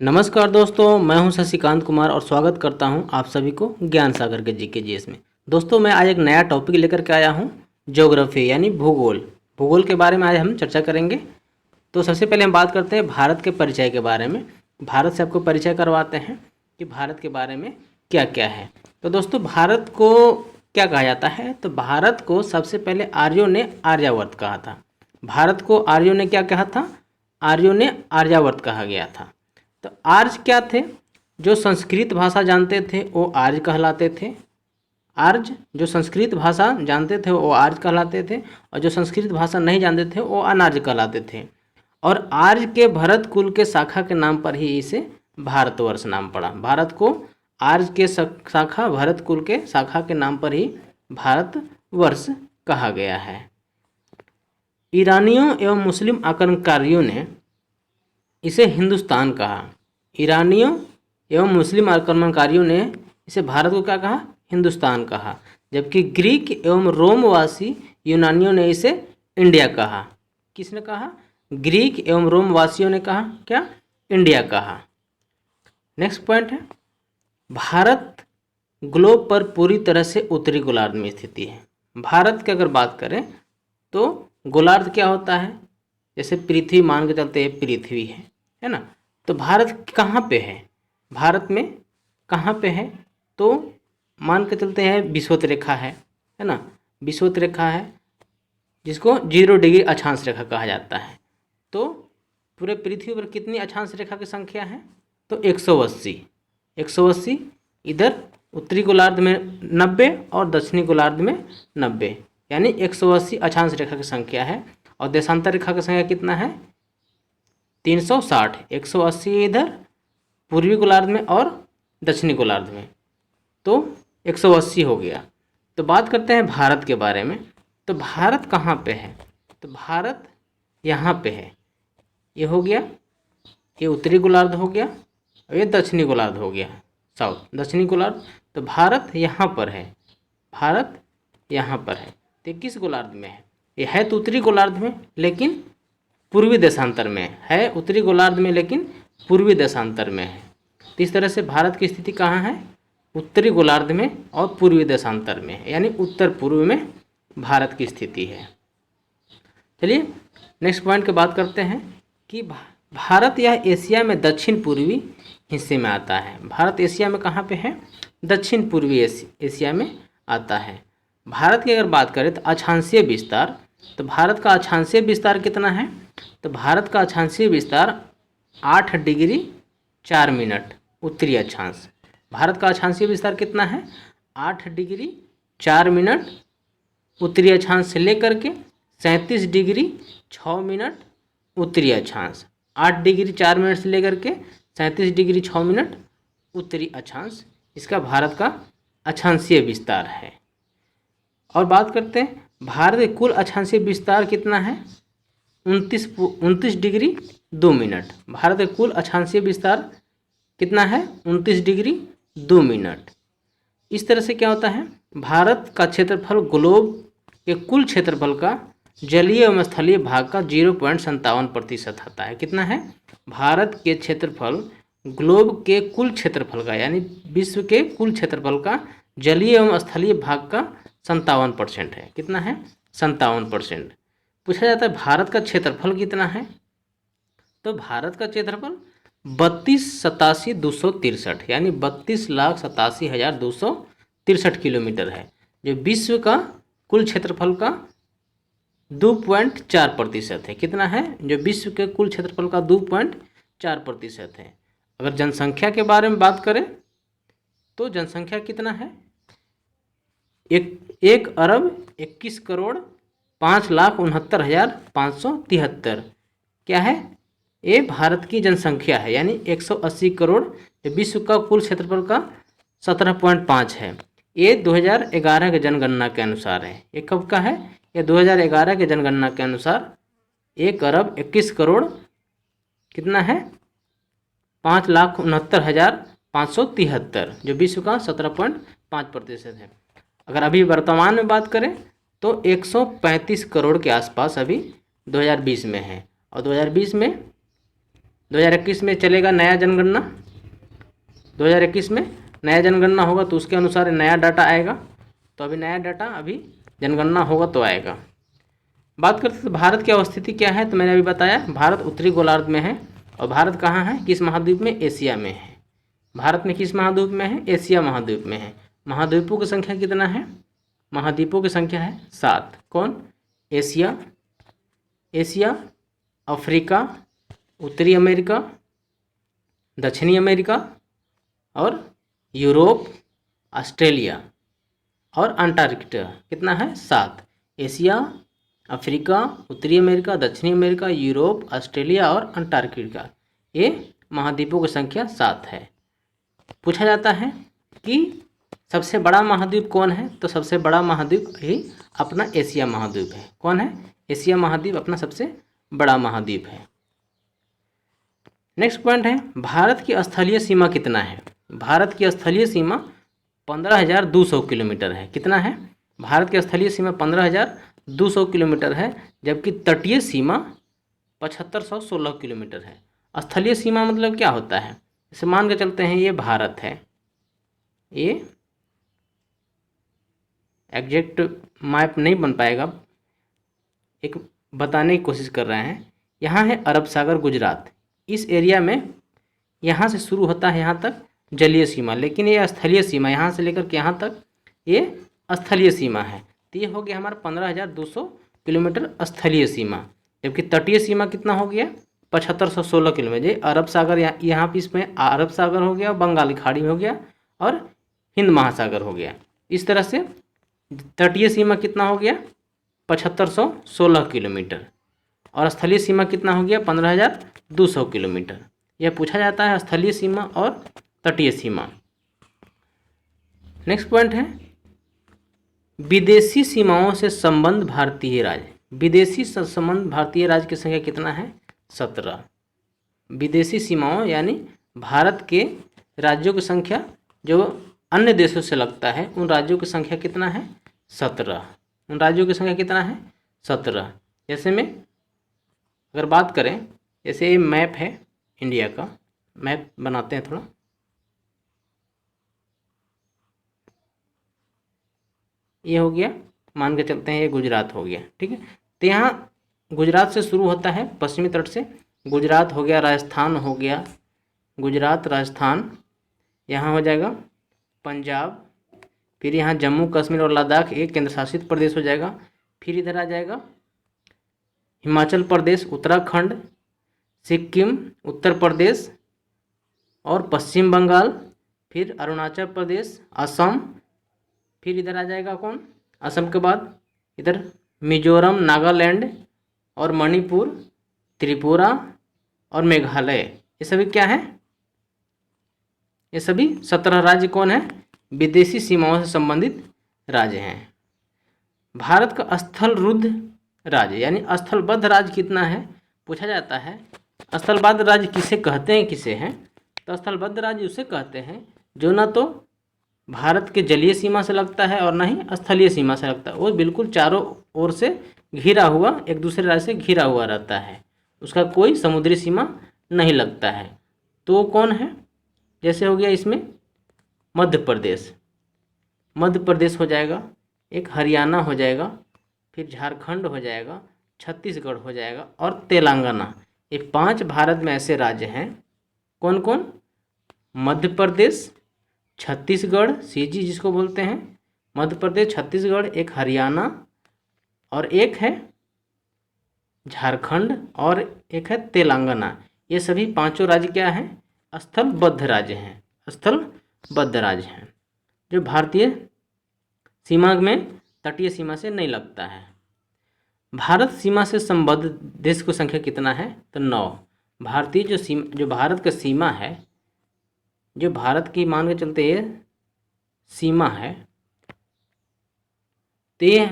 नमस्कार दोस्तों, मैं हूं शशिकांत कुमार और स्वागत करता हूं आप सभी को ज्ञान सागर के जीके जीएस में। दोस्तों, मैं आज एक नया टॉपिक लेकर के आया हूं, ज्योग्राफी यानी भूगोल। भूगोल के बारे में आज हम चर्चा करेंगे। तो सबसे पहले हम बात करते हैं भारत के परिचय के बारे में। भारत से आपको परिचय करवाते हैं कि भारत के बारे में क्या क्या है। तो दोस्तों, भारत को क्या कहा जाता है? तो भारत को सबसे पहले आर्यों ने आर्यावर्त कहा था। भारत को आर्यों ने क्या कहा था? आर्यों ने आर्यावर्त कहा गया था। तो आर्य क्या थे? जो संस्कृत भाषा जानते थे वो आर्य कहलाते थे। आर्य जो संस्कृत भाषा जानते थे वो आर्य कहलाते थे, और जो संस्कृत भाषा नहीं जानते थे वो अनार्य कहलाते थे। और आर्य के भरत कुल के शाखा के नाम पर ही इसे भारतवर्ष नाम पड़ा। भारत को आर्य के शाखा, भरत कुल के शाखा के नाम पर ही भारतवर्ष कहा गया है। ईरानियों एवं मुस्लिम आक्रमणकारियों ने इसे हिंदुस्तान कहा। ईरानियों एवं मुस्लिम आक्रमणकारियों ने इसे भारत को क्या कहा? हिंदुस्तान कहा। जबकि ग्रीक एवं रोमवासी यूनानियों ने इसे इंडिया कहा। किसने कहा? ग्रीक एवं रोमवासियों ने कहा क्या? इंडिया कहा। नेक्स्ट पॉइंट है, भारत ग्लोब पर पूरी तरह से उत्तरी गोलार्ध में स्थिति है। भारत की अगर बात करें तो गोलार्ध क्या होता है? जैसे पृथ्वी मान के चलते हैं, पृथ्वी है ना। तो भारत कहाँ पे है? भारत में कहाँ पे है? तो मान के चलते हैं विषुवत रेखा है ना। विषुवत रेखा है जिसको 0 डिग्री अक्षांश रेखा कहा जाता है। तो पूरे पृथ्वी पर कितनी अक्षांश रेखा की संख्या है? तो 180। 180 इधर उत्तरी गोलार्ध में 90 और दक्षिणी गोलार्ध में 90, यानी 180 अक्षांश रेखा की संख्या है। और देशांतर रेखा की संख्या कितना है? 360। 180 इधर पूर्वी गोलार्ध में और दक्षिणी गोलार्ध में, तो 180 हो गया। तो बात करते हैं भारत के बारे में। तो भारत कहाँ पे है? तो भारत यहाँ पे है। ये हो गया, ये उत्तरी गोलार्ध हो गया और ये दक्षिणी गोलार्ध हो गया, साउथ दक्षिणी गोलार्ध। तो भारत यहाँ पर है। भारत यहाँ पर है। तो किस गोलार्ध में है? ये है तो उत्तरी गोलार्ध में, लेकिन पूर्वी देशांतर में है। उत्तरी गोलार्ध में लेकिन पूर्वी देशांतर में है। तो इस तरह से भारत की स्थिति कहाँ है? उत्तरी गोलार्ध में और पूर्वी देशांतर में है, यानी उत्तर पूर्व में भारत की स्थिति है। चलिए नेक्स्ट पॉइंट की बात करते हैं कि भारत यह एशिया में दक्षिण पूर्वी हिस्से में आता है। भारत एशिया में कहाँ पे है? दक्षिण पूर्वी एशिया में आता है। भारत की अगर बात करें तो अक्षांशीय विस्तार, तो भारत का अक्षांशीय विस्तार कितना है? तो भारत का अक्षांशीय विस्तार 8 डिग्री 4 मिनट उत्तरी अक्षांश। भारत का अक्षांशीय विस्तार कितना है? 8 डिग्री 4 मिनट उत्तरी अक्षांश से लेकर के 37 डिग्री 6 मिनट उत्तरी अक्षांश। 8 डिग्री 4 मिनट से लेकर के 37 डिग्री 6 मिनट उत्तरी अक्षांश, इसका भारत का अक्षांशीय विस्तार है। और बात करते हैं भारत के कुल अक्षांशीय विस्तार कितना है? 29 डिग्री 2 मिनट। भारत का कुल अक्षांशीय विस्तार कितना है? 29 डिग्री 2 मिनट। इस तरह से क्या होता है? भारत का क्षेत्रफल ग्लोब के कुल क्षेत्रफल का जलीय एवं स्थलीय भाग का 0.57% आता है। कितना है? भारत के क्षेत्रफल ग्लोब के कुल क्षेत्रफल का, यानी विश्व के कुल क्षेत्रफल का जलीय एवं स्थलीय भाग का 57% है। कितना है? 57%। पूछा जाता है भारत का क्षेत्रफल कितना है? तो भारत का क्षेत्रफल 32,87,263, यानी 32,87,263 किलोमीटर है, जो विश्व का कुल क्षेत्रफल का 2.4% है। कितना है? जो विश्व के कुल क्षेत्रफल का 2.4% है। अगर जनसंख्या के बारे में बात करें तो जनसंख्या कितना है? 1,21,65,69,573। क्या है? ये भारत की जनसंख्या है, यानी 180 करोड़, जो विश्व का कुल क्षेत्रफल का 17.5 है। ये 2011 के जनगणना के अनुसार है। ये कब का है? ये 2011 के जनगणना के अनुसार 1,21,00,00,000 कितना है? 5,69,573, जो विश्व का 17.5% है। अगर अभी वर्तमान में बात करें तो 135 करोड़ के आसपास अभी 2020 में है, और 2020 में 2021 में चलेगा नया जनगणना, 2021 में नया जनगणना होगा तो उसके अनुसार नया डाटा आएगा। तो अभी नया डाटा, अभी जनगणना होगा तो आएगा। बात करते हैं भारत की अवस्थिति क्या है, तो मैंने अभी बताया भारत उत्तरी गोलार्ध में है। और भारत कहाँ है, किस महाद्वीप में, एशिया में है। भारत में किस महाद्वीप में है, एशिया महाद्वीप में है। महाद्वीपों की संख्या कितना है, महाद्वीपों की संख्या है 7। कौन, एशिया, एशिया, अफ्रीका, उत्तरी अमेरिका, दक्षिणी अमेरिका और यूरोप, ऑस्ट्रेलिया और अंटार्कटिका। कितना है, 7। एशिया, अफ्रीका, उत्तरी अमेरिका, दक्षिणी अमेरिका, यूरोप, ऑस्ट्रेलिया और अंटार्कटिका, ये महाद्वीपों की संख्या 7 है। पूछा जाता है कि सबसे बड़ा महाद्वीप कौन है, तो सबसे बड़ा महाद्वीप ही अपना एशिया महाद्वीप है। कौन है, एशिया महाद्वीप अपना सबसे बड़ा महाद्वीप है। नेक्स्ट पॉइंट है, भारत की स्थलीय सीमा कितना है। भारत की स्थलीय सीमा 15,200 किलोमीटर है। कितना है, भारत की स्थलीय सीमा 15,200 किलोमीटर है, जबकि तटीय सीमा 7,516 किलोमीटर है। स्थलीय सीमा मतलब क्या होता है, इसे मान के चलते हैं ये भारत है, ये एग्जैक्ट मैप नहीं बन पाएगा, एक बताने की कोशिश कर रहे हैं। यहाँ है अरब सागर, गुजरात, इस एरिया में यहाँ से शुरू होता है यहाँ तक जलीय सीमा, लेकिन ये स्थलीय सीमा यहाँ से लेकर के यहाँ तक ये स्थलीय सीमा है। तो ये हो गया हमारा 15,200 किलोमीटर स्थलीय सीमा, जबकि तटीय सीमा कितना हो गया, 7,516 किलोमीटर। ये अरब सागर, यहाँ पे इसमें अरब सागर हो गया, बंगाल की खाड़ी हो गया और हिंद महासागर हो गया। इस तरह से तटीय सीमा कितना हो गया, 7,516 किलोमीटर, और स्थलीय सीमा कितना हो गया, 15,200 किलोमीटर। यह पूछा जाता है स्थलीय सीमा और तटीय सीमा। नेक्स्ट पॉइंट है, विदेशी सीमाओं से संबंध भारतीय राज्य। विदेशी संबंध भारतीय राज्य की संख्या कितना है, 17। विदेशी सीमाओं यानी भारत के राज्यों की संख्या जो अन्य देशों से लगता है, उन राज्यों की संख्या कितना है, 17। उन राज्यों की संख्या कितना है, 17। जैसे में अगर बात करें, जैसे ये मैप है इंडिया का, मैप बनाते हैं थोड़ा। ये हो गया, मान के चलते हैं ये गुजरात हो गया, ठीक है। तो यहाँ गुजरात से शुरू होता है पश्चिमी तट से, गुजरात हो गया, राजस्थान हो गया, गुजरात, राजस्थान, यहाँ हो जाएगा पंजाब, फिर यहाँ जम्मू कश्मीर और लद्दाख एक केंद्र शासित प्रदेश हो जाएगा। फिर इधर आ जाएगा हिमाचल प्रदेश, उत्तराखंड, सिक्किम, उत्तर प्रदेश और पश्चिम बंगाल, फिर अरुणाचल प्रदेश, असम, फिर इधर आ जाएगा कौन, असम के बाद इधर मिजोरम, नागालैंड और मणिपुर, त्रिपुरा और मेघालय। ये सभी क्या है, ये सभी 17 राज्य कौन है, विदेशी सीमाओं से संबंधित राज्य हैं। भारत का स्थलरुद्ध राज्य यानी स्थलबद्ध राज्य कितना है, पूछा जाता है। स्थलबद्ध राज्य किसे कहते हैं, किसे हैं, तो स्थलबद्ध राज्य उसे कहते हैं जो ना तो भारत के जलीय सीमा से लगता है और ना ही स्थलीय सीमा से लगता है, वो बिल्कुल चारों ओर से घिरा हुआ, एक दूसरे राज्य से घिरा हुआ रहता है, उसका कोई समुद्री सीमा नहीं लगता है। तो वो कौन है, जैसे हो गया इसमें मध्य प्रदेश, मध्य प्रदेश हो जाएगा, एक हरियाणा हो जाएगा, फिर झारखंड हो जाएगा, छत्तीसगढ़ हो जाएगा और तेलंगाना। ये 5 भारत में ऐसे राज्य हैं, कौन कौन, मध्य प्रदेश, छत्तीसगढ़, सीजी जिसको बोलते हैं, मध्य प्रदेश, छत्तीसगढ़, एक हरियाणा और एक है झारखंड और एक है तेलंगाना। ये सभी 5 राज्य क्या हैं, स्थलबद्ध राज्य हैं, स्थलबद्ध राज्य हैं, जो भारतीय सीमा में तटीय सीमा से नहीं लगता है। भारत सीमा से संबद्ध देश की संख्या कितना है, तो 9। भारतीय जो भारत का सीमा है, जो भारत की मान के चलते ये सीमा है, तो ये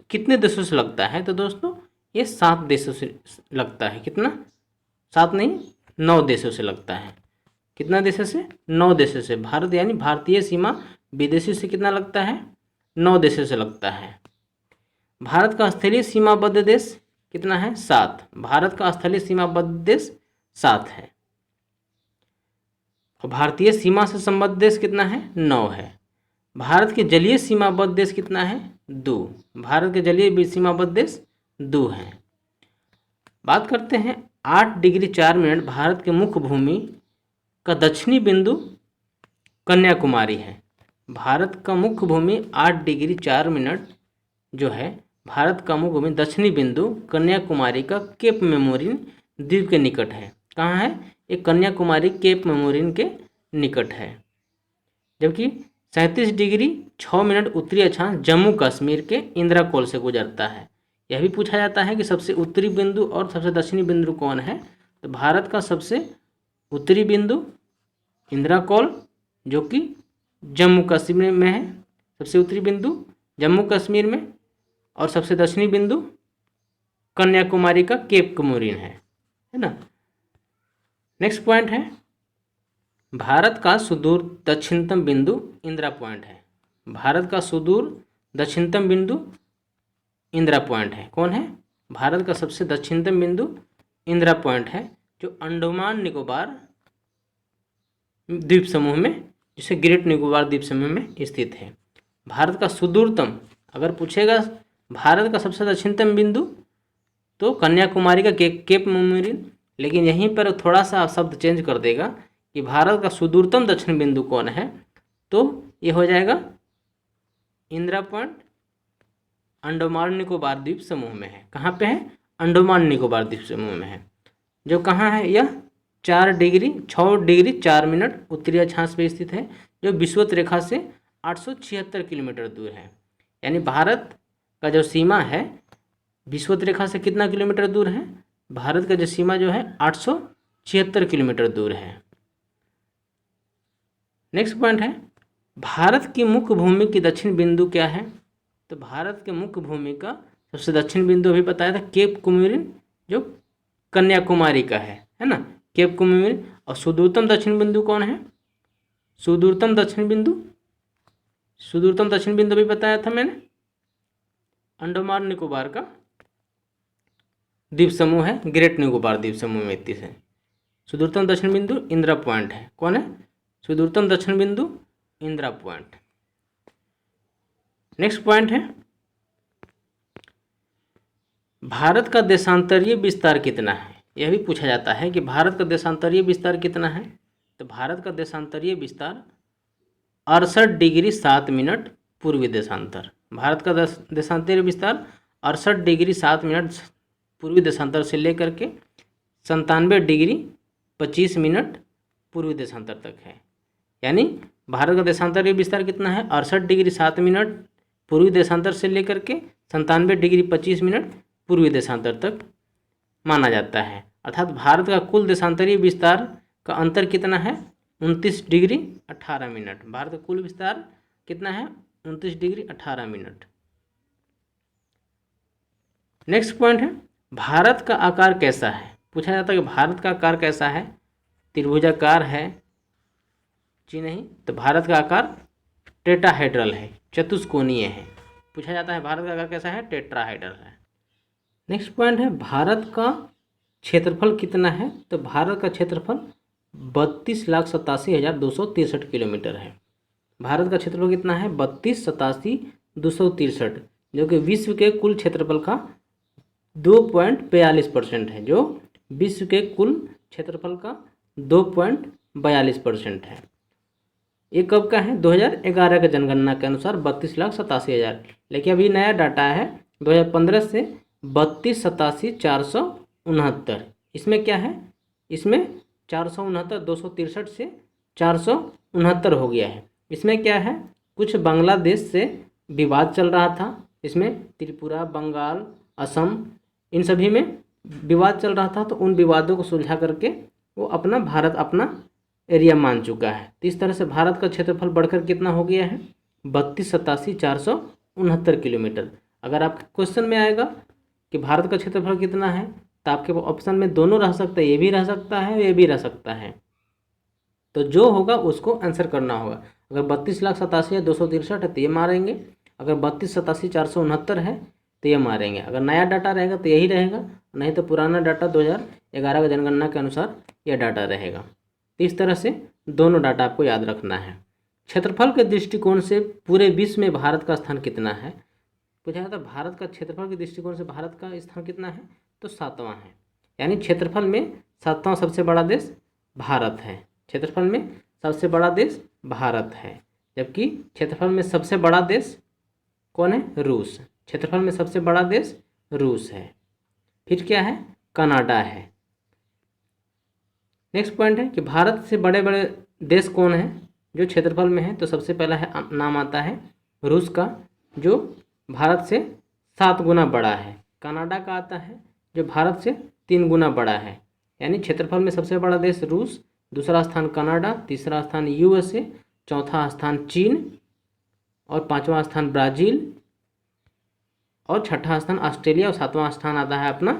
कितने देशों से लगता है, तो दोस्तों ये 7 देशों से लगता है। कितना, 7 नहीं 9 देशों से लगता है। कितना देशों से, 9 देशों से। भारत यानी भारतीय सीमा विदेशी से कितना लगता है, 9 देशों से लगता है। भारत का स्थलीय सीमाबद्ध देश कितना है, 7। भारत का स्थलीय सीमाबद्ध देश 7 है। और भारतीय सीमा से संबद्ध देश कितना है? 9 है। भारत के जलीय सीमाबद्ध देश कितना है? 2। भारत के जलीय सीमाबद्ध देश 2 हैं। बात करते हैं 8 डिग्री 4 मिनट भारत के मुख्य भूमि का दक्षिणी बिंदु कन्याकुमारी है। भारत का मुख्य भूमि 8 डिग्री 4 मिनट जो है भारत का मुख्य भूमि दक्षिणी बिंदु कन्याकुमारी का केप मेमोरिन द्वीप के निकट है। कहाँ है? ये कन्याकुमारी केप मेमोरिन के निकट है। जबकि 37 डिग्री 6 मिनट उत्तरी अक्षांश जम्मू कश्मीर के इंदिरा कोल से गुजरता है। यह भी पूछा जाता है कि सबसे उत्तरी बिंदु और सबसे दक्षिणी बिंदु कौन है? तो भारत का सबसे उत्तरी बिंदु इंदिरा कोल जो कि जम्मू कश्मीर में है, सबसे उत्तरी बिंदु जम्मू कश्मीर में, और सबसे दक्षिणी बिंदु कन्याकुमारी का केप मेमोरिन है ना। नेक्स्ट पॉइंट है भारत का सुदूर दक्षिणतम बिंदु इंदिरा पॉइंट है। भारत का सुदूर दक्षिणतम बिंदु इंदिरा पॉइंट है। कौन है? भारत का सबसे दक्षिणतम बिंदु इंदिरा पॉइंट है जो अंडमान निकोबार द्वीप समूह में, जिसे ग्रेट निकोबार द्वीप समूह में स्थित है। भारत का सुदूरतम, अगर पूछेगा भारत का सबसे दक्षिणतम बिंदु तो कन्याकुमारी का केप मेमोरिन, लेकिन यहीं पर थोड़ा सा शब्द चेंज कर देगा कि भारत का सुदूरतम दक्षिण बिंदु कौन है, तो ये हो जाएगा इंदिरा पॉइंट अंडमान निकोबार द्वीप समूह में है। कहाँ पे है? अंडमान निकोबार द्वीप समूह में है। जो कहाँ है? यह 6 डिग्री 4 मिनट उत्तरी अक्षांश पे स्थित है, जो विषुवत रेखा से 876 किलोमीटर दूर है। यानी भारत का जो सीमा है विषुवत रेखा से कितना किलोमीटर दूर है? भारत का जो सीमा जो है 876 किलोमीटर दूर है। नेक्स्ट पॉइंट है भारत की मुख्य भूमि की दक्षिण बिंदु क्या है? तो भारत के मुख्य भूमि का सबसे दक्षिण बिंदु अभी बताया था केप मेमोरिन जो कन्याकुमारी का है ना, केप मेमोरिन। और सुदूरतम दक्षिण बिंदु कौन है? सुदूरतम दक्षिण बिंदु भी बताया था मैंने, अंडमान निकोबार का द्वीप समूह है, ग्रेट निकोबार द्वीप समूह में स्थित है। सुदूरतम दक्षिण बिंदु इंदिरा पॉइंट है। कौन है? सुदूरतम दक्षिण बिंदु इंदिरा पॉइंट। नेक्स्ट पॉइंट है भारत का देशांतरीय विस्तार कितना है? यह भी पूछा जाता है कि भारत का देशांतरीय विस्तार कितना है। तो भारत का देशांतरीय विस्तार 68 डिग्री 7 मिनट पूर्वी देशांतर। भारत का देशांतरीय विस्तार 68 डिग्री 7 मिनट पूर्वी देशांतर से लेकर के 97 डिग्री 25 मिनट पूर्वी देशांतर तक है। यानी भारत का देशांतरीय विस्तार कितना है? 68 डिग्री 7 मिनट पूर्वी देशांतर से लेकर के 97 डिग्री 25 मिनट पूर्वी देशांतर तक माना जाता है। अर्थात भारत का कुल देशांतरीय विस्तार का अंतर कितना है? 29 डिग्री 18 मिनट। भारत का कुल विस्तार कितना है? 29 डिग्री 18 मिनट। नेक्स्ट पॉइंट है भारत का आकार कैसा है? पूछा जाता है कि भारत का आकार कैसा है? त्रिभुजाकार है जी नहीं, तो भारत का आकार टेट्राहेड्रल है, चतुष्कोणीय है। पूछा जाता है भारत का आकार कैसा है? टेट्राहेड्रल है। नेक्स्ट पॉइंट है भारत का क्षेत्रफल कितना है? तो भारत का क्षेत्रफल 32,87,263 किलोमीटर है। भारत का क्षेत्रफल कितना है? 32,87,263, जो कि विश्व के कुल क्षेत्रफल का 2.42% है, जो विश्व के कुल क्षेत्रफल का 2.42% है। ये कब का है? 2011 के जनगणना के अनुसार 32,87,000, लेकिन अभी नया डाटा है 2015 से 32,87,469। इसमें क्या है? इसमें 469 263 से 469 हो गया है। इसमें क्या है? कुछ बांग्लादेश से विवाद चल रहा था, इसमें त्रिपुरा, बंगाल, असम, इन सभी में विवाद चल रहा था, तो उन विवादों को सुलझा करके वो अपना भारत अपना एरिया मान चुका है। तो इस तरह से भारत का क्षेत्रफल बढ़कर कितना हो गया है? 32,87,469 किलोमीटर। अगर आपके क्वेश्चन में आएगा कि भारत का क्षेत्रफल कितना है, तो आपके ऑप्शन में दोनों रह सकता है, ये भी रह सकता है, ये भी रह सकता है। तो जो होगा उसको आंसर करना होगा। अगर 32,87,263 है तो ये मारेंगे, अगर 32,87,469 है तो ये मारेंगे। अगर नया डाटा रहेगा तो यही रहेगा, नहीं तो पुराना डाटा 2011 की जनगणना के अनुसार यह डाटा रहेगा। तो इस तरह से दोनों डाटा आपको याद रखना है। क्षेत्रफल के दृष्टिकोण से पूरे विश्व में भारत का स्थान कितना है? पूछा जाता है भारत का क्षेत्रफल के दृष्टिकोण से भारत का स्थान कितना है, तो 7वां है। यानी क्षेत्रफल में 7वां सबसे बड़ा देश भारत है। क्षेत्रफल में सबसे बड़ा देश भारत है, जबकि क्षेत्रफल में सबसे बड़ा देश कौन है? रूस। क्षेत्रफल में सबसे बड़ा देश रूस है। फिर क्या है? कनाडा है। नेक्स्ट पॉइंट है कि भारत से बड़े बड़े देश कौन है जो क्षेत्रफल में है? तो सबसे पहला है नाम आता है रूस का, जो भारत से 7 गुना बड़ा है। कनाडा का आता है जो भारत से 3 गुना बड़ा है। यानी क्षेत्रफल में सबसे बड़ा देश रूस, दूसरा स्थान कनाडा, तीसरा स्थान USA, चौथा स्थान चीन और 5वां स्थान ब्राज़ील और 6ठा स्थान ऑस्ट्रेलिया और 7वां स्थान आता है अपना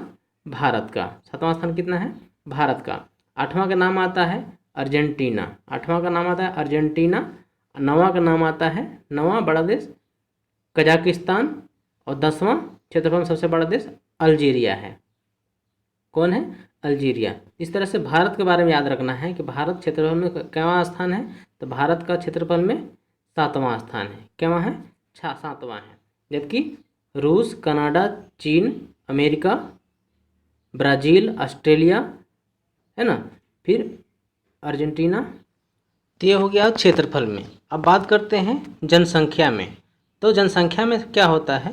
भारत का। 7वां स्थान कितना है? भारत का। 8वां का नाम आता है अर्जेंटीना। 8वां का नाम आता है अर्जेंटीना। 9वां का नाम आता है, 9वां बड़ा देश कजाकिस्तान और 10वां क्षेत्रफल में सबसे बड़ा देश अल्जीरिया है। कौन है? अल्जीरिया। इस तरह से भारत के बारे में याद रखना है कि भारत क्षेत्रफल में कितवां स्थान है? तो भारत का क्षेत्रफल में 7वां स्थान है। कितवां है? 7वां है। जबकि रूस, कनाडा, चीन, अमेरिका, ब्राज़ील, ऑस्ट्रेलिया है ना, फिर अर्जेंटीना। तो ये हो गया क्षेत्रफल में। अब बात करते हैं जनसंख्या में। तो जनसंख्या में क्या होता है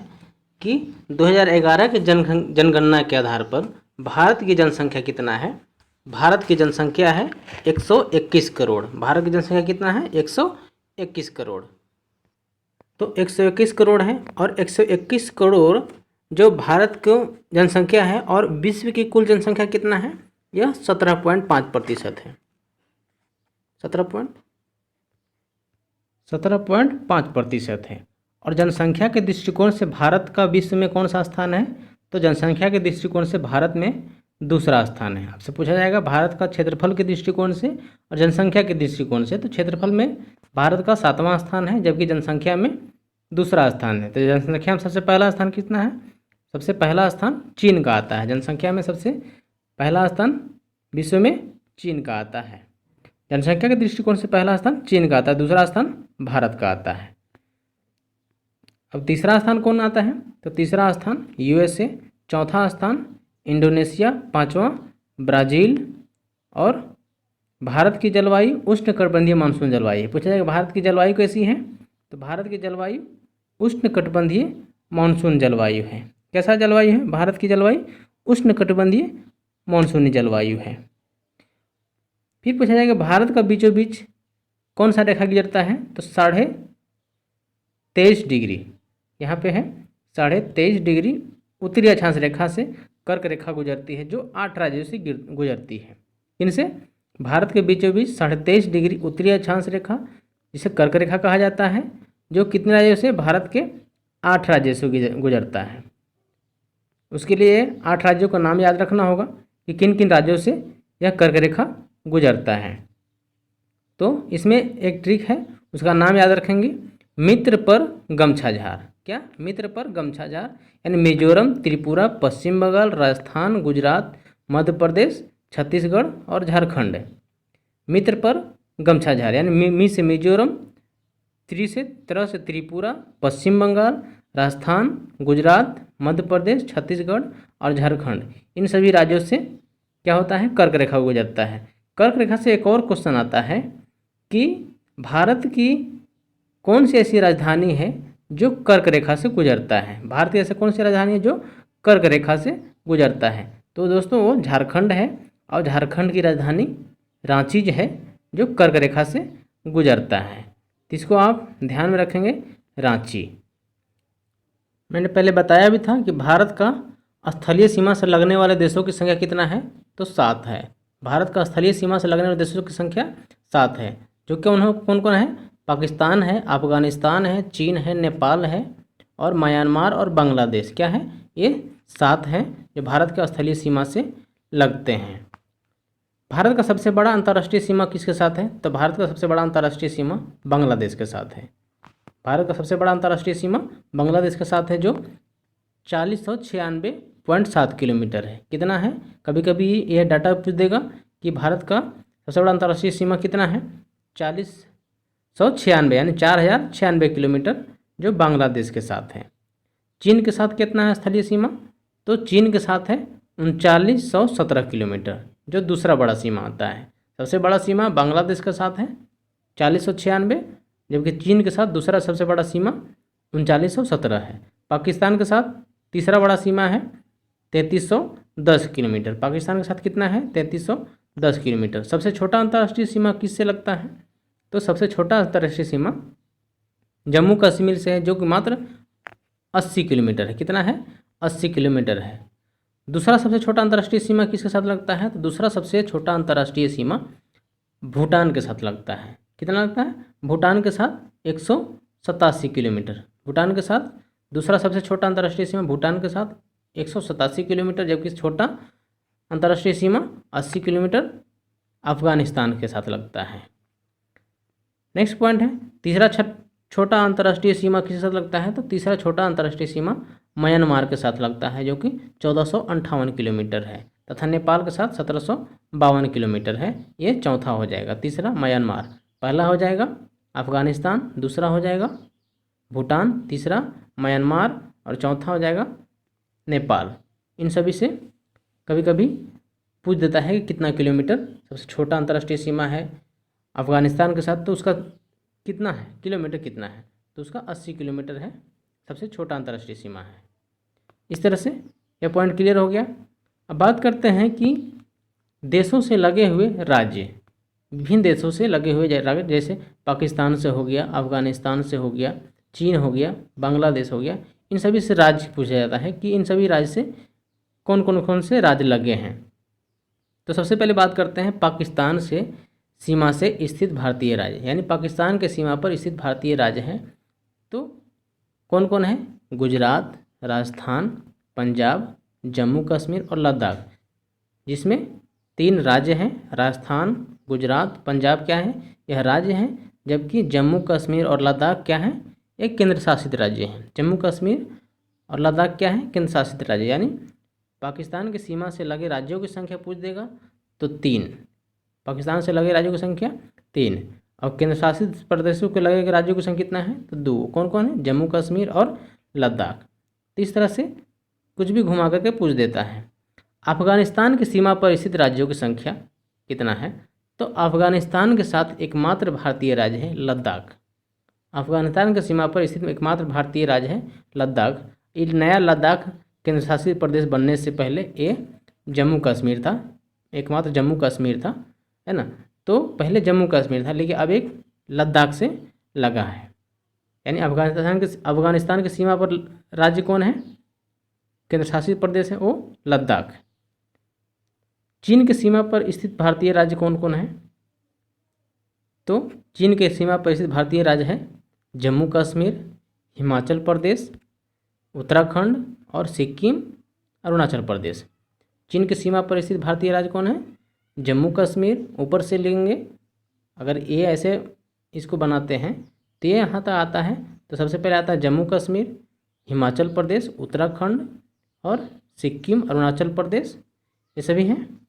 कि 2011 के जनगणना के आधार पर भारत की जनसंख्या कितना है? भारत की जनसंख्या है 121 करोड़। भारत की जनसंख्या कितना है? 121 करोड़। तो 121 करोड़ है और 121 करोड़ जो भारत की जनसंख्या है और विश्व की कुल जनसंख्या कितना है? यह 17.5% है। 17.5% है। और जनसंख्या के दृष्टिकोण से भारत का विश्व में कौन सा स्थान है? तो जनसंख्या के दृष्टिकोण से भारत में दूसरा स्थान है। आपसे पूछा जाएगा भारत का क्षेत्रफल के दृष्टिकोण से और जनसंख्या के दृष्टिकोण से, तो क्षेत्रफल में भारत का 7वां स्थान है, जबकि जनसंख्या में दूसरा स्थान है। तो जनसंख्या में सबसे पहला स्थान कितना है? सबसे पहला स्थान चीन का आता है। जनसंख्या में सबसे पहला स्थान विश्व में चीन का आता है। जनसंख्या के दृष्टिकोण से पहला स्थान चीन का आता है, दूसरा स्थान भारत का आता है। अब तीसरा स्थान कौन आता है? तो तीसरा स्थान USA, चौथा स्थान इंडोनेशिया, 5वां ब्राज़ील और भारत की जलवायु उष्णकटिबंधीय मानसून जलवायु है। पूछा जाएगा भारत की जलवायु कैसी है? तो भारत की जलवायु उष्णकटिबंधीय मानसून जलवायु है। कैसा जलवायु है? भारत की जलवायु उष्णकटिबंधीय मानसूनी जलवायु है। फिर पूछा जाएगा भारत का बीचों बीच कौन सा रेखा गुजरता है? तो 23.5 डिग्री यहाँ पे है। 23.5 डिग्री उत्तरी अक्षांश रेखा से कर्क रेखा गुजरती है, जो 8 राज्यों से गुजरती है। इनसे भारत के बीचों बीच 23.5 डिग्री उत्तरी अक्षांश रेखा, जिसे कर्क रेखा कहा जाता है, जो कितने राज्यों से? भारत के 8 राज्यों से गुजरता है। उसके लिए 8 राज्यों का नाम याद रखना होगा कि किन किन राज्यों से यह कर्क रेखा गुजरता है। तो इसमें एक ट्रिक है, उसका नाम याद रखेंगे, मित्र पर गमछा झार। क्या? मित्र पर गमछा झार। यानी मिजोरम, त्रिपुरा, पश्चिम बंगाल, राजस्थान, गुजरात, मध्य प्रदेश, छत्तीसगढ़ और झारखंड। मित्र पर गमछा झार यानी मी से मिजोरम, त्रि से त्रिपुरा, पश्चिम बंगाल, राजस्थान, गुजरात, मध्य प्रदेश, छत्तीसगढ़ और झारखंड, इन सभी राज्यों से क्या होता है? कर्क रेखा गुजरता है। कर्क रेखा से एक और क्वेश्चन आता है कि भारत की कौन सी ऐसी राजधानी है जो कर्क रेखा से गुजरता है? भारत की ऐसी कौन सी राजधानी है जो कर्क रेखा से गुजरता है? तो दोस्तों वो झारखंड है, और झारखंड की राजधानी रांची है, जो कर्क रेखा से गुजरता है। तो इसको आप ध्यान में रखेंगे, रांची। मैंने पहले बताया भी था कि भारत का स्थलीय सीमा से लगने वाले देशों की संख्या कितना है? तो 7 है। भारत का स्थलीय सीमा से लगने वाले देशों की संख्या 7 है, जो कि कौन कौन है? पाकिस्तान है, अफगानिस्तान है, चीन है, नेपाल है और म्यांमार और बांग्लादेश। क्या है? ये 7 हैं जो भारत के स्थलीय सीमा से लगते हैं। भारत का सबसे बड़ा अंतर्राष्ट्रीय सीमा किसके साथ है? तो भारत का सबसे बड़ा अंतर्राष्ट्रीय सीमा बांग्लादेश के साथ है। भारत का सबसे बड़ा अंतर्राष्ट्रीय सीमा बांग्लादेश के साथ है, जो 4096.7 किलोमीटर है। कितना है? कभी कभी यह डाटा पूछ देगा कि भारत का सबसे बड़ा अंतर्राष्ट्रीय सीमा कितना है? 4096 यानी 4096 किलोमीटर जो बांग्लादेश के साथ है। चीन के साथ कितना है स्थलीय सीमा? तो चीन के साथ है 3917 किलोमीटर जो दूसरा बड़ा सीमा आता है। सबसे बड़ा सीमा बांग्लादेश के साथ है 4096, जबकि चीन के साथ दूसरा सबसे बड़ा सीमा 3917 है। पाकिस्तान के साथ तीसरा बड़ा सीमा है 3310 किलोमीटर। पाकिस्तान के साथ कितना है? 3310 किलोमीटर। सबसे छोटा अंतर्राष्ट्रीय सीमा किससे लगता है? तो सबसे छोटा अंतर्राष्ट्रीय सीमा जम्मू कश्मीर से है जो कि मात्र 80 किलोमीटर है। कितना है? 80 किलोमीटर है। दूसरा सबसे छोटा अंतर्राष्ट्रीय सीमा किसके साथ लगता है? तो दूसरा सबसे छोटा अंतर्राष्ट्रीय सीमा भूटान के साथ लगता है। कितना लगता है? भूटान के साथ 187 किलोमीटर। भूटान के साथ दूसरा सबसे छोटा अंतर्राष्ट्रीय सीमा भूटान के साथ 187 किलोमीटर, जबकि छोटा अंतर्राष्ट्रीय सीमा 80 किलोमीटर अफगानिस्तान के साथ लगता है। नेक्स्ट पॉइंट है तीसरा छोटा अंतर्राष्ट्रीय सीमा किसके साथ लगता है? तो तीसरा छोटा अंतर्राष्ट्रीय सीमा म्यांमार के साथ लगता है जो कि 1458 किलोमीटर है, तथा नेपाल के साथ 1752 किलोमीटर है। ये चौथा हो जाएगा। तीसरा म्यांमार, पहला हो जाएगा अफगानिस्तान, दूसरा हो जाएगा भूटान, तीसरा म्यांमार और चौथा हो जाएगा नेपाल। इन सभी से कभी कभी पूछ देता है कि कितना किलोमीटर सबसे छोटा अंतर्राष्ट्रीय सीमा है अफगानिस्तान के साथ, तो उसका कितना है किलोमीटर कितना है? तो उसका 80 किलोमीटर है, सबसे छोटा अंतर्राष्ट्रीय सीमा है। इस तरह से यह पॉइंट क्लियर हो गया। अब बात करते हैं कि देशों से लगे हुए राज्य, विभिन्न देशों से लगे हुए राज्य, जैसे पाकिस्तान से हो गया, अफगानिस्तान से हो गया, चीन हो गया, बांग्लादेश हो गया, इन सभी से राज्य पूछा जाता है कि इन सभी राज्य से कौन से राज्य लगे हैं। तो सबसे पहले बात करते हैं पाकिस्तान से सीमा से स्थित भारतीय राज्य, यानी पाकिस्तान के सीमा पर स्थित भारतीय राज्य हैं। तो कौन कौन है? गुजरात, राजस्थान, पंजाब, जम्मू कश्मीर और लद्दाख, जिसमें 3 राज्य हैं। राजस्थान, गुजरात, पंजाब क्या है? यह राज्य हैं, जबकि जम्मू कश्मीर और लद्दाख क्या है? एक केंद्र शासित राज्य हैं। जम्मू कश्मीर और लद्दाख क्या है? केंद्र शासित राज्य। यानी पाकिस्तान की सीमा से लगे राज्यों की संख्या पूछ देगा तो 3। पाकिस्तान से लगे राज्यों की संख्या 3 और केंद्र शासित प्रदेशों के लगे राज्यों की संख्या कितना है? तो 2। कौन कौन है? जम्मू कश्मीर और लद्दाख। तो इस तरह से कुछ भी घुमा करके पूछ देता है। अफगानिस्तान की सीमा पर स्थित राज्यों की संख्या कितना है? तो अफगानिस्तान के साथ एकमात्र भारतीय राज्य है लद्दाख। अफगानिस्तान की सीमा पर स्थित एकमात्र भारतीय राज्य है लद्दाख। ये नया लद्दाख केंद्र शासित प्रदेश बनने से पहले ये जम्मू कश्मीर था, एकमात्र जम्मू कश्मीर था, है ना। तो पहले जम्मू कश्मीर था, लेकिन अब एक लद्दाख से लगा है। यानी अफगानिस्तान की सीमा पर राज्य कौन है? केंद्र शासित प्रदेश है वो लद्दाख। चीन की सीमा पर स्थित भारतीय राज्य कौन कौन है? तो चीन के सीमा पर स्थित भारतीय राज्य है जम्मू कश्मीर, हिमाचल प्रदेश, उत्तराखंड और सिक्किम, अरुणाचल प्रदेश। चीन की सीमा पर स्थित भारतीय राज्य कौन है? जम्मू कश्मीर, ऊपर से लेंगे अगर ये ऐसे इसको बनाते हैं तो ये यहाँ तक आता है। तो सबसे पहले आता है जम्मू कश्मीर, हिमाचल प्रदेश, उत्तराखंड और सिक्किम, अरुणाचल प्रदेश, ये सभी हैं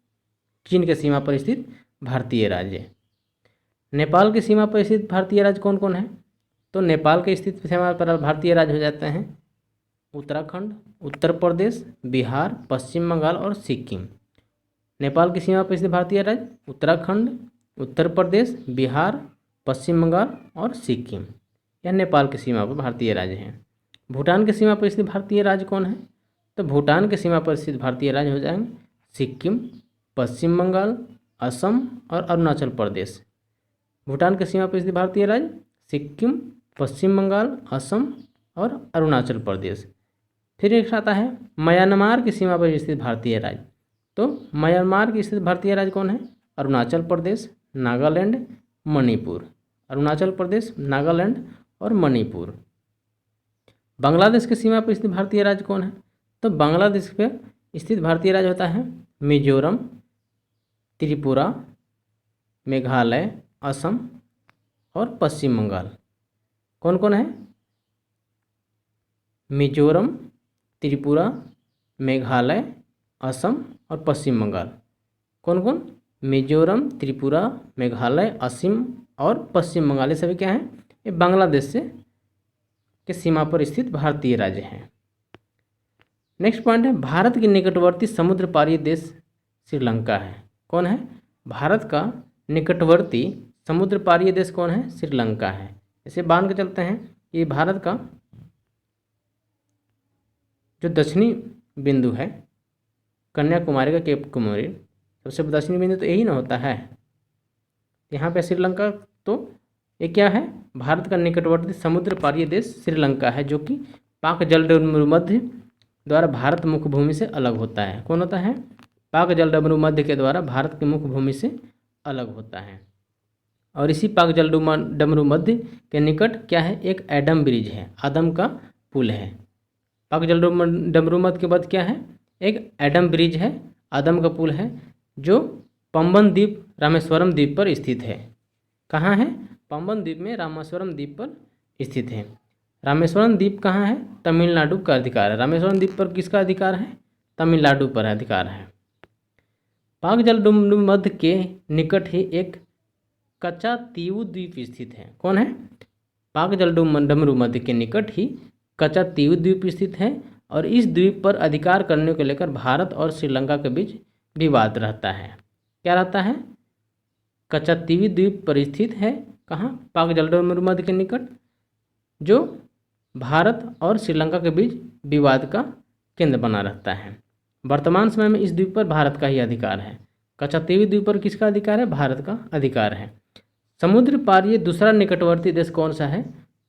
चीन के सीमा पर स्थित भारतीय राज्य। नेपाल की सीमा पर स्थित भारतीय राज्य कौन कौन है? तो नेपाल के स्थित सीमा पर भारतीय राज्य हो जाते हैं उत्तराखंड, उत्तर प्रदेश, बिहार, पश्चिम बंगाल और सिक्किम। नेपाल की सीमा पर स्थित भारतीय राज्य उत्तराखंड, उत्तर प्रदेश, बिहार, पश्चिम बंगाल और सिक्किम, यह नेपाल की सीमा पर भारतीय राज्य हैं। भूटान की सीमा पर स्थित भारतीय राज्य कौन है? तो भूटान की सीमा पर स्थित भारतीय राज्य हो जाएंगे सिक्किम, पश्चिम बंगाल, असम और अरुणाचल प्रदेश। भूटान की सीमा पर स्थित भारतीय राज्य सिक्किम, पश्चिम बंगाल, असम और अरुणाचल प्रदेश। फिर एक आता है म्यांमार की सीमा पर स्थित भारतीय राज्य। तो म्यांमार की स्थित भारतीय राज्य कौन है? अरुणाचल प्रदेश, नागालैंड, मणिपुर। अरुणाचल प्रदेश, नागालैंड और मणिपुर। बांग्लादेश की सीमा पर स्थित भारतीय राज्य कौन है? तो बांग्लादेश पर स्थित भारतीय राज्य होता है मिजोरम, त्रिपुरा, मेघालय, असम और पश्चिम बंगाल। कौन कौन है? मिजोरम, त्रिपुरा, मेघालय, असम और पश्चिम बंगाल। कौन कौन? मिजोरम, त्रिपुरा, मेघालय, असम और पश्चिम बंगाल, ये सभी क्या हैं, ये बांग्लादेश से के सीमा पर स्थित भारतीय राज्य हैं। नेक्स्ट पॉइंट है, भारत के निकटवर्ती समुद्र पारीय देश श्रीलंका है। कौन है? भारत का निकटवर्ती समुद्र पारीय देश कौन है? श्रीलंका है। इसे बांध के चलते हैं कि भारत का जो दक्षिणी बिंदु है कन्याकुमारी का केप कुमारी, सबसे दक्षिणी बिंदु तो यही ना होता है, यहाँ पे श्रीलंका, तो ये क्या है? भारत का निकटवर्ती समुद्र पारीय देश श्रीलंका है, जो कि पाक जलडमरू मध्य द्वारा भारत मुख्य भूमि से अलग होता है। कौन होता है? पाक जलडमरू मध्य के द्वारा भारत की मुख्य भूमि से अलग होता है। और इसी पाक जलडमरू मध्य के निकट क्या है? एक एडम ब्रिज है, आदम का पुल है। पाक जलडमरू मध्य के बाद क्या है? एक एडम ब्रिज है, आदम का पुल है, जो पंबन द्वीप रामेश्वरम द्वीप पर स्थित है। कहाँ है? पंबन द्वीप में रामेश्वरम द्वीप पर स्थित है। रामेश्वरम द्वीप कहाँ है? तमिलनाडु का अधिकार है। रामेश्वरम द्वीप पर किसका अधिकार है? तमिलनाडु पर अधिकार है। पाक जलडमरू मध्य के निकट ही एक कचातीवु द्वीप स्थित है। कौन है? पाक जलडमरू मध्य के निकट ही कचातीवु द्वीप स्थित है, और इस द्वीप पर अधिकार करने को लेकर भारत और श्रीलंका के बीच विवाद रहता है। क्या रहता है? कचातीवु द्वीप पर स्थित है, कहाँ? पाक जलडमरू मध्य के निकट, जो भारत और श्रीलंका के बीच विवाद का केंद्र बना रहता है। वर्तमान समय में इस द्वीप पर भारत का ही अधिकार है। कचातीवु द्वीप पर किसका अधिकार है? भारत का अधिकार है। समुद्र पारीय दूसरा निकटवर्ती देश कौन सा है?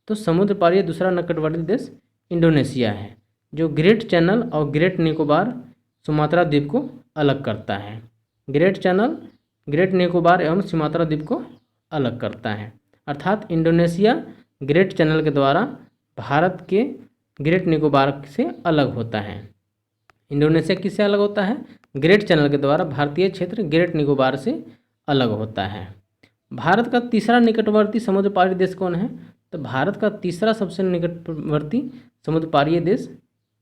तो समुद्र पारीय दूसरा निकटवर्ती देश इंडोनेशिया है, जो ग्रेट चैनल और ग्रेट निकोबार सुमात्रा द्वीप को अलग करता है। ग्रेट चैनल, ग्रेट निकोबार एवं सुमात्रा द्वीप को अलग करता है। अर्थात इंडोनेशिया ग्रेट चैनल के द्वारा भारत के ग्रेट निकोबार से अलग होता है। इंडोनेशिया किससे अलग होता है? ग्रेट चैनल के द्वारा भारतीय क्षेत्र ग्रेट निकोबार से अलग होता है। भारत का तीसरा निकटवर्ती समुद्र पारीय देश कौन है? तो भारत का तीसरा सबसे निकटवर्ती समुद्र पारीय देश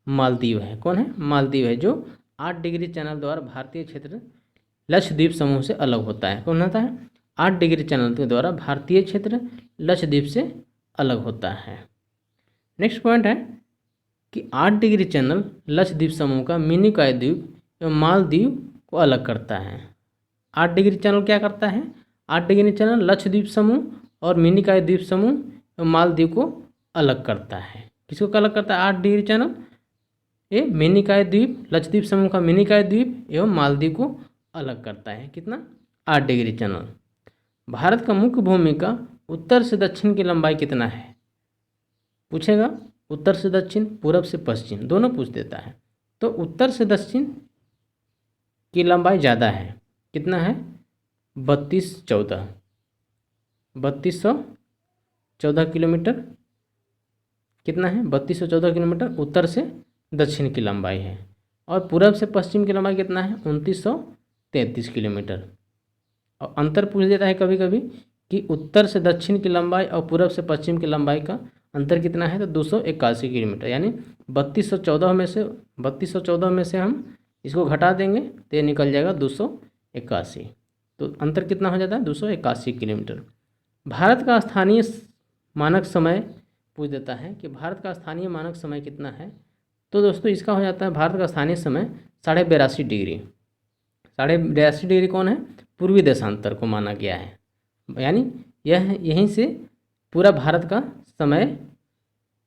मालदीव है। कौन है? मालदीव है, जो 8 डिग्री चैनल द्वारा भारतीय क्षेत्र लक्षद्वीप समूह से अलग होता है। कौन होता है? 8 डिग्री चैनल के द्वारा भारतीय क्षेत्र लक्षद्वीप से अलग होता है। नेक्स्ट पॉइंट है कि 8 डिग्री चैनल लक्षद्वीप समूह का मिनिकॉय द्वीप एवं मालदीव को अलग करता है। 8 डिग्री चैनल क्या करता है? 8 डिग्री चैनल लक्षद्वीप समूह और मिनिकॉय द्वीप समूह एवं मालदीव को अलग करता है। किसको अलग करता है? 8 डिग्री चैनल, ये मिनिकॉय द्वीप, लक्षद्वीप समूह का मिनिकॉय द्वीप एवं मालदीव को अलग करता है। कितना? 8 डिग्री चैनल। भारत का मुख्य भूमि का उत्तर से दक्षिण की लंबाई कितना है? पूछेगा, उत्तर से दक्षिण, पूरब से पश्चिम, दोनों पूछ देता है। तो उत्तर से दक्षिण की लंबाई ज़्यादा है। कितना है? 3214 किलोमीटर। कितना है? 3214 किलोमीटर उत्तर से दक्षिण की लंबाई है। और पूरब से पश्चिम की लंबाई कितना है? 2933 किलोमीटर। और अंतर पूछ देता है कभी कभी कि उत्तर से दक्षिण की लंबाई और पूरब से पश्चिम की लंबाई का अंतर कितना है? तो 281 किलोमीटर, यानी 3214 में से हम इसको घटा देंगे तो ये निकल जाएगा 281। तो अंतर कितना हो जाता है? 281 किलोमीटर। भारत का स्थानीय मानक समय पूछ देता है कि भारत का स्थानीय मानक समय कितना है? तो दोस्तों इसका हो जाता है भारत का स्थानीय समय 82.5 डिग्री। 82.5 डिग्री कौन है? पूर्वी देशांतर को माना गया है, यानी यहीं से पूरा भारत का समय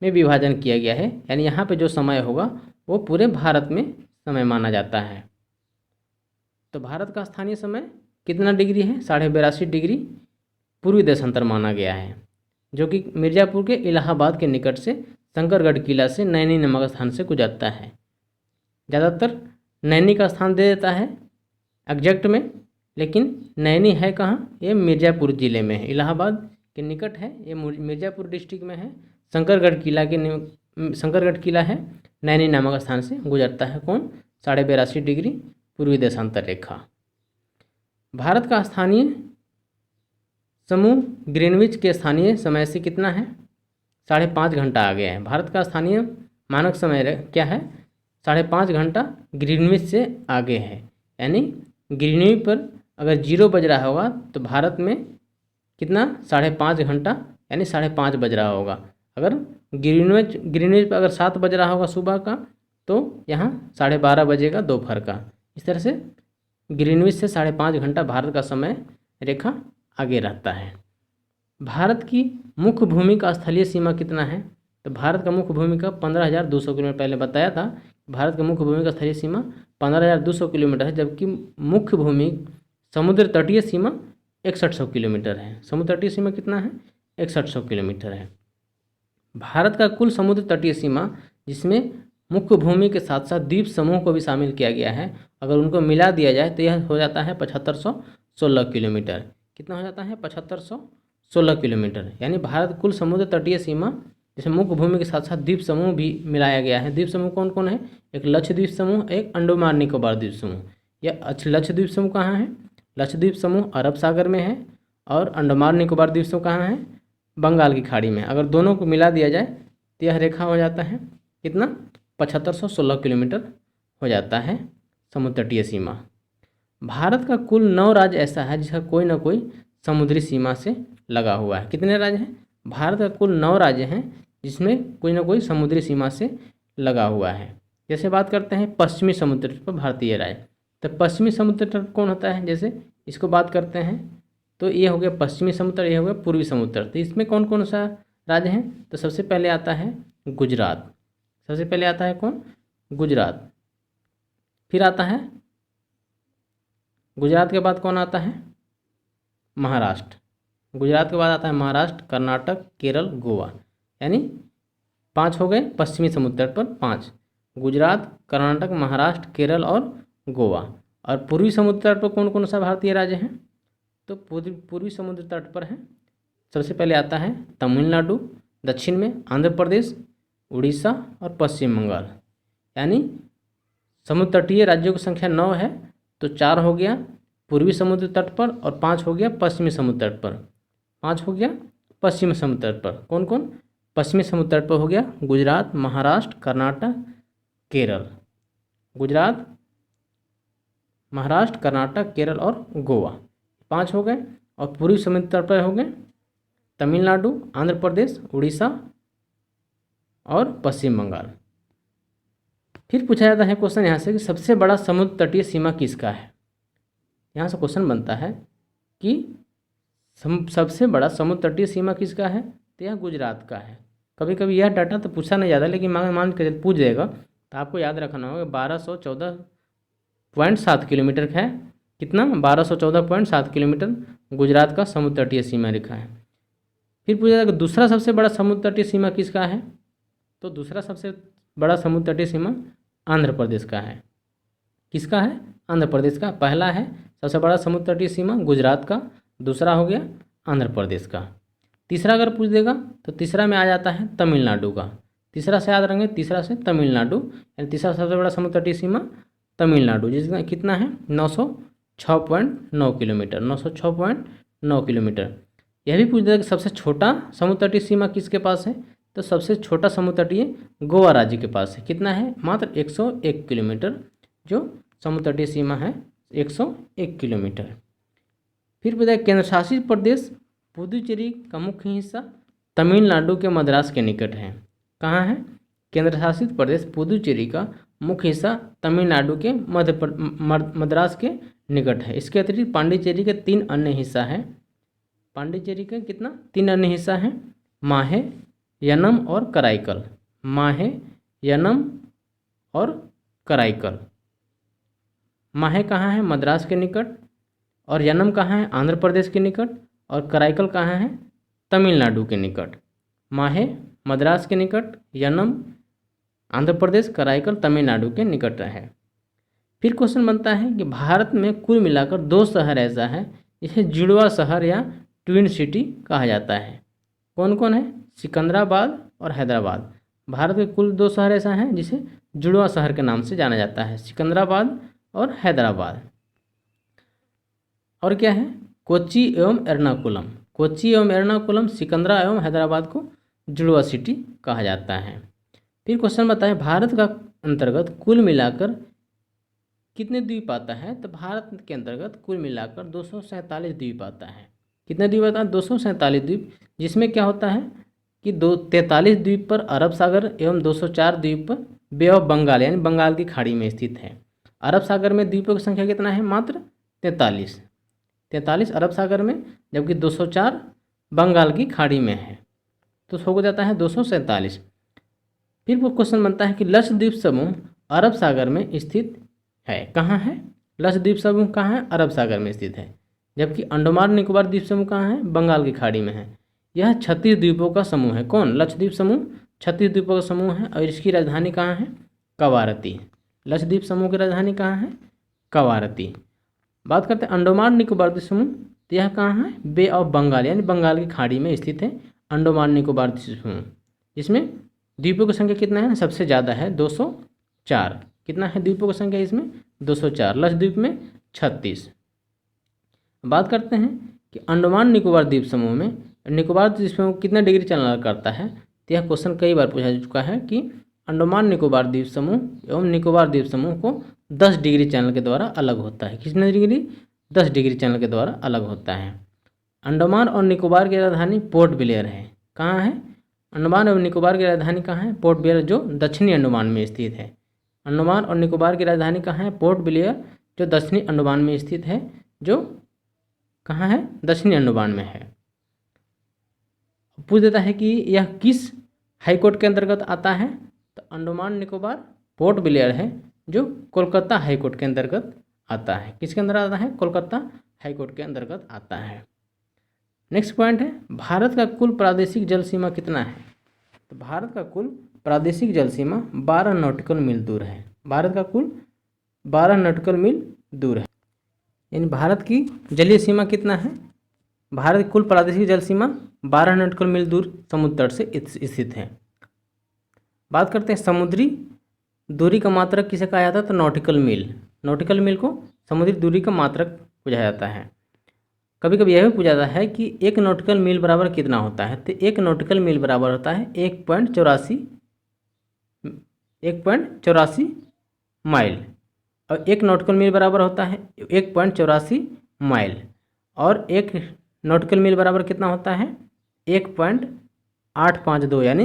में विभाजन किया गया है, यानी यहाँ पे जो समय होगा वो पूरे भारत में समय माना जाता है। तो भारत का स्थानीय समय कितना डिग्री है? 82.5 डिग्री पूर्वी देशांतर माना गया है, जो कि मिर्ज़ापुर के इलाहाबाद के निकट से शंकरगढ़ किला से नैनी नामक स्थान से गुजरता है। ज़्यादातर नैनी का स्थान दे देता है एग्जैक्ट में, लेकिन नैनी है कहाँ? ये मिर्ज़ापुर ज़िले में है, इलाहाबाद के निकट है, ये मिर्ज़ापुर डिस्ट्रिक्ट में है। शंकरगढ़ किला है, नैनी नामक स्थान से गुजरता है। कौन? 82.5 डिग्री पूर्वी देशांतर रेखा। भारत का स्थानीय समूह ग्रीनविच के स्थानीय समय से कितना है? 5.5 घंटा आगे है। भारत का स्थानीय मानक समय क्या है? 5.5 घंटा ग्रीनविच से आगे है, यानी ग्रीनविच पर अगर 0 बज रहा होगा तो भारत में कितना 5.5 घंटा यानी 5:30 बज रहा होगा। अगर ग्रीनविच पर अगर 7 बज रहा होगा सुबह का तो यहाँ 12:30 बजेगा दोपहर का। इस तरह से ग्रीनविच से 5.5 घंटा भारत का समय रेखा आगे रहता है। भारत की मुख्य भूमि का स्थलीय सीमा कितना है? तो भारत का मुख्य भूमि का 15,200 किलोमीटर, पहले बताया था। भारत का मुख्य भूमि का स्थलीय सीमा 15,200 किलोमीटर है, जबकि मुख्य भूमि समुद्र तटीय सीमा 6100 किलोमीटर है। समुद्र तटीय सीमा कितना है? 6100 किलोमीटर है। भारत का कुल समुद्र तटीय सीमा, जिसमें मुख्य भूमि के साथ साथ द्वीप समूह को भी शामिल किया गया है, अगर उनको मिला दिया जाए तो यह हो जाता है 7516 किलोमीटर। कितना हो जाता है? 7516 किलोमीटर। यानी भारत कुल समुद्र तटीय सीमा जिसमें मुख्य भूमि के साथ साथ द्वीप समूह भी मिलाया गया है। द्वीप समूह कौन कौन है? एक लक्षद्वीप समूह, एक अंडमान निकोबार द्वीप समूह। यह लक्षद्वीप समूह कहाँ है? लक्षद्वीप समूह अरब सागर में है और अंडमान निकोबार द्वीप समूह कहाँ है? बंगाल की खाड़ी में। अगर दोनों को मिला दिया जाए तो यह रेखा हो जाता है कितना? 7516 किलोमीटर हो जाता है समुद्र तटीय सीमा। भारत का कुल 9 राज्य ऐसा है जिसका कोई ना कोई समुद्री सीमा से लगा हुआ है। कितने राज्य हैं? भारत का कुल 9 राज्य हैं जिसमें कोई ना कोई समुद्री सीमा से लगा हुआ है। जैसे बात करते हैं पश्चिमी समुद्र तट पर भारतीय राज्य, तो पश्चिमी समुद्र तट कौन होता है? जैसे इसको बात करते हैं तो ये हो गया पश्चिमी समुद्र, ये हो गया पूर्वी समुद्र। तो इसमें कौन कौन सा राज्य हैं? तो सबसे पहले आता है गुजरात। सबसे पहले आता है कौन? गुजरात। फिर आता है, गुजरात के बाद कौन आता है? महाराष्ट्र। गुजरात के बाद आता है महाराष्ट्र, कर्नाटक, केरल, गोवा। यानी 5 हो गए पश्चिमी समुद्र तट पर, 5 गुजरात, कर्नाटक, महाराष्ट्र, केरल और गोवा। और पूर्वी समुद्र तट पर कौन कौन सा भारतीय राज्य हैं? तो पूर्वी समुद्र तट पर है, सबसे पहले आता है तमिलनाडु, दक्षिण में आंध्र प्रदेश, उड़ीसा और पश्चिम बंगाल। यानी समुद्र तटीय राज्यों की संख्या 9 है, तो 4 हो गया पूर्वी समुद्र तट पर और 5 हो गया पश्चिमी समुद्र तट पर। 5 हो गया पश्चिमी समुद्र तट पर। कौन कौन? पश्चिमी समुद्र तट पर हो गया गुजरात, महाराष्ट्र, कर्नाटक, केरल। गुजरात, महाराष्ट्र, कर्नाटक, केरल और गोवा, 5 हो गए। और पूर्वी समुद्र तट पर हो गए तमिलनाडु, आंध्र प्रदेश, उड़ीसा और पश्चिम बंगाल। फिर पूछा जाता है क्वेश्चन यहाँ से कि सबसे बड़ा समुद्र तटीय सीमा किसका है? यहाँ से क्वेश्चन बनता है कि सबसे बड़ा समुद्र तटीय सीमा किसका है? तो यह गुजरात का है। कभी कभी यह डाटा तो पूछा नहीं जाता, लेकिन मान के पूछ देगा तो आपको याद रखना होगा 1214.7 किलोमीटर है। कितना? 1214.7 किलोमीटर गुजरात का समुद्र तटीय सीमा रेखा है। फिर पूछा जाएगा दूसरा सबसे बड़ा समुद्र तटीय सीमा किसका है? तो दूसरा सबसे बड़ा समुद्र तटीय सीमा आंध्र प्रदेश का है। किसका है? आंध्र प्रदेश का। पहला है सबसे बड़ा समुद्र तटीय सीमा गुजरात का, दूसरा हो गया आंध्र प्रदेश का। तीसरा अगर पूछ देगा तो तीसरा में आ जाता है तमिलनाडु का। तीसरा से याद रखेंगे, तीसरा से तमिलनाडु, यानी तीसरा सबसे बड़ा समुद्र तटीय सीमा तमिलनाडु, जिसका कितना है 906.9 किलोमीटर। 906.9 किलोमीटर। यह भी पूछ देगा कि सबसे छोटा समुद्र तटीय सीमा किसके पास है? तो सबसे छोटा समुद्र तटीय गोवा राज्य के पास है। कितना है? मात्र 101 किलोमीटर जो समुद्र तटीय सीमा है, 101 किलोमीटर। फिर बताया केंद्र शासित प्रदेश पुदुचेरी का मुख्य हिस्सा तमिलनाडु के मद्रास के निकट है। कहाँ है? केंद्र शासित प्रदेश पुदुचेरी का मुख्य हिस्सा तमिलनाडु के मद्रास के निकट है। इसके अतिरिक्त पांडिचेरी के 3 अन्य हिस्सा है। पांडिचेरी के कितना? 3 अन्य हिस्सा हैं, माहे, यनम और कराईकल। माहे, यनम और कराईकल। माहे कहाँ है? मद्रास के निकट। और यनम कहाँ है? आंध्र प्रदेश के निकट। और कराईकल कहाँ है? तमिलनाडु के निकट। माहे मद्रास के निकट, यनम आंध्र प्रदेश, कराईकल तमिलनाडु के निकट है। फिर क्वेश्चन बनता है कि भारत में कुल मिलाकर 2 शहर ऐसा है जिसे जुड़वा शहर या ट्विन सिटी कहा जाता है। कौन कौन है? सिकंदराबाद और हैदराबाद। भारत के कुल 2 शहर ऐसा हैं जिसे जुड़वा शहर के नाम से जाना जाता है, सिकंदराबाद और हैदराबाद। और क्या है? कोच्चि एवं एर्नाकुलम। कोच्चि एवं एर्नाकुलम, सिकंदरा एवं हैदराबाद को जुड़वा सिटी कहा जाता है। फिर क्वेश्चन बताएं भारत का अंतर्गत कुल मिलाकर कितने द्वीप आता है? तो भारत के अंतर्गत कुल मिलाकर 247 द्वीप आता है। कितने द्वीप आता है? 247 द्वीप, जिसमें क्या होता है कि 43 द्वीप पर अरब सागर एवं 204 द्वीप पर बे ऑफ बंगाल यानी बंगाल की खाड़ी में स्थित है। अरब सागर में द्वीपों की संख्या कितना है? मात्र 43 अरब सागर में, जबकि 204 बंगाल की खाड़ी में है, तो हो जाता है 247। फिर वो क्वेश्चन बनता है कि लक्षद्वीप समूह अरब सागर में स्थित है। कहाँ है? लक्षद्वीप समूह कहाँ है? अरब सागर में स्थित है। जबकि अंडमान निकोबार द्वीप समूह कहाँ है? बंगाल की खाड़ी में है। यह 36 द्वीपों का समूह है। कौन? लक्षद्वीप समूह 36 द्वीपों का समूह है और इसकी राजधानी कहाँ है? कवारती। लक्षद्वीप समूह की राजधानी कहाँ है? कवारती। बात करते हैं अंडमान निकोबार द्वीप समूह, तो यह कहाँ है? बे ऑफ बंगाल यानी बंगाल की खाड़ी में स्थित है अंडमान निकोबार द्वीप समूह। जिसमें द्वीपों की संख्या कितना है? सबसे ज़्यादा है 204। कितना है द्वीपों की संख्या इसमें? 204। लक्षद्वीप में 36। बात करते हैं कि अंडमान निकोबार द्वीप समूह में निकोबार द्वीप समूह कितना डिग्री चलना करता है? तो यह क्वेश्चन कई बार पूछा जा चुका है कि अंडमान निकोबार द्वीप समूह एवं निकोबार द्वीप समूह को 10 डिग्री चैनल के द्वारा अलग होता है। कितने डिग्री? 10 डिग्री चैनल के द्वारा अलग होता है। अंडमान और निकोबार की राजधानी पोर्ट ब्लेयर है। कहाँ है? अंडमान एवं निकोबार की राजधानी कहाँ है? पोर्ट ब्लेयर, जो दक्षिणी अंडमान में स्थित है। अंडमान और निकोबार की राजधानी कहाँ है? पोर्ट ब्लेयर, जो दक्षिणी अंडमान में स्थित है, जो कहाँ है? दक्षिणी अंडमान में है। पूछ देता है कि यह किस हाईकोर्ट के अंतर्गत आता है? तो अंडमान निकोबार पोर्ट ब्लेयर है, जो कोलकाता हाईकोर्ट के अंतर्गत आता है। किसके अंदर आता है? कोलकाता हाईकोर्ट के अंतर्गत आता है। नेक्स्ट पॉइंट है, भारत का कुल प्रादेशिक जल सीमा कितना है? तो भारत का कुल प्रादेशिक जल सीमा 12 नॉटिकल मील दूर है। भारत का कुल 12 नॉटिकल मील दूर है। यानी भारत की जलीय सीमा कितना है? भारत की कुल प्रादेशिक जल सीमा 12 नॉटिकल मील दूर समुद्र तट से स्थित है। बात करते हैं समुद्री दूरी का मात्रक किसे कहा जाता है? तो नॉटिकल मील। नॉटिकल मील को समुद्री दूरी का मात्रक पूछा जाता है। कभी कभी यह भी पूछा जाता है कि 1 नॉटिकल मील बराबर कितना होता है? तो 1 नॉटिकल मील बराबर होता है 1.84 माइल, और 1 नॉटिकल मील बराबर होता है 1.84 माइल, और 1 नॉटिकल मील बराबर कितना होता है? 1.852 यानी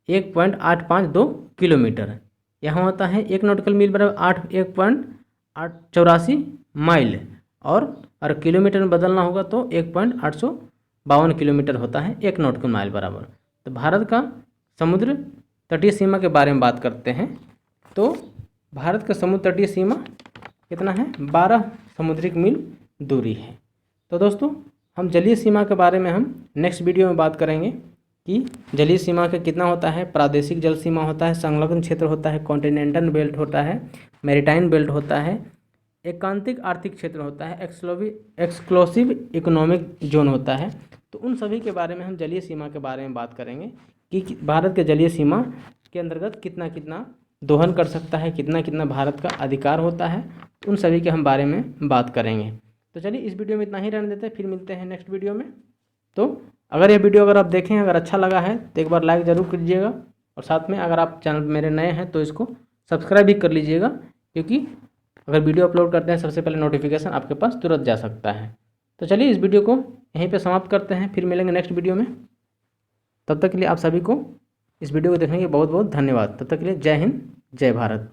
1.852 किलोमीटर। यहाँ होता है 1 नॉटिकल मील बराबर 1.884 माइल, और अगर किलोमीटर में बदलना होगा तो 1.852 किलोमीटर होता है 1 नॉटिकल माइल बराबर। तो भारत का समुद्र तटीय सीमा के बारे में बात करते हैं, तो भारत का समुद्र तटीय सीमा कितना है? 12 समुद्रिक मील दूरी है। तो दोस्तों, हम जलीय सीमा के बारे में हम नेक्स्ट वीडियो में बात करेंगे कि जलीय सीमा का कितना होता है। प्रादेशिक जल सीमा होता है, संलग्न क्षेत्र होता है, कॉन्टिनेंटल बेल्ट होता है, मैरीटाइम बेल्ट होता है, एकांतिक आर्थिक क्षेत्र होता है, एक्सक्लूसिव इकोनॉमिक जोन होता है। तो उन सभी के बारे में हम जलीय सीमा के बारे में बात करेंगे कि भारत के जलीय सीमा के अंतर्गत कितना कितना दोहन कर सकता है, कितना कितना भारत का अधिकार होता है, उन सभी के हम बारे में बात करेंगे। तो चलिए इस वीडियो में इतना ही रहने देते हैं, फिर मिलते हैं नेक्स्ट वीडियो में। तो अगर यह वीडियो अगर आप देखें, अगर अच्छा लगा है तो एक बार लाइक ज़रूर कीजिएगा, और साथ में अगर आप चैनल मेरे नए हैं तो इसको सब्सक्राइब भी कर लीजिएगा, क्योंकि अगर वीडियो अपलोड करते हैं सबसे पहले नोटिफिकेशन आपके पास तुरंत जा सकता है। तो चलिए इस वीडियो को यहीं पे समाप्त करते हैं, फिर मिलेंगे नेक्स्ट वीडियो में। तब तक के लिए आप सभी को इस वीडियो को देखने के बहुत बहुत धन्यवाद। तब तक के लिए जय हिंद, जय भारत।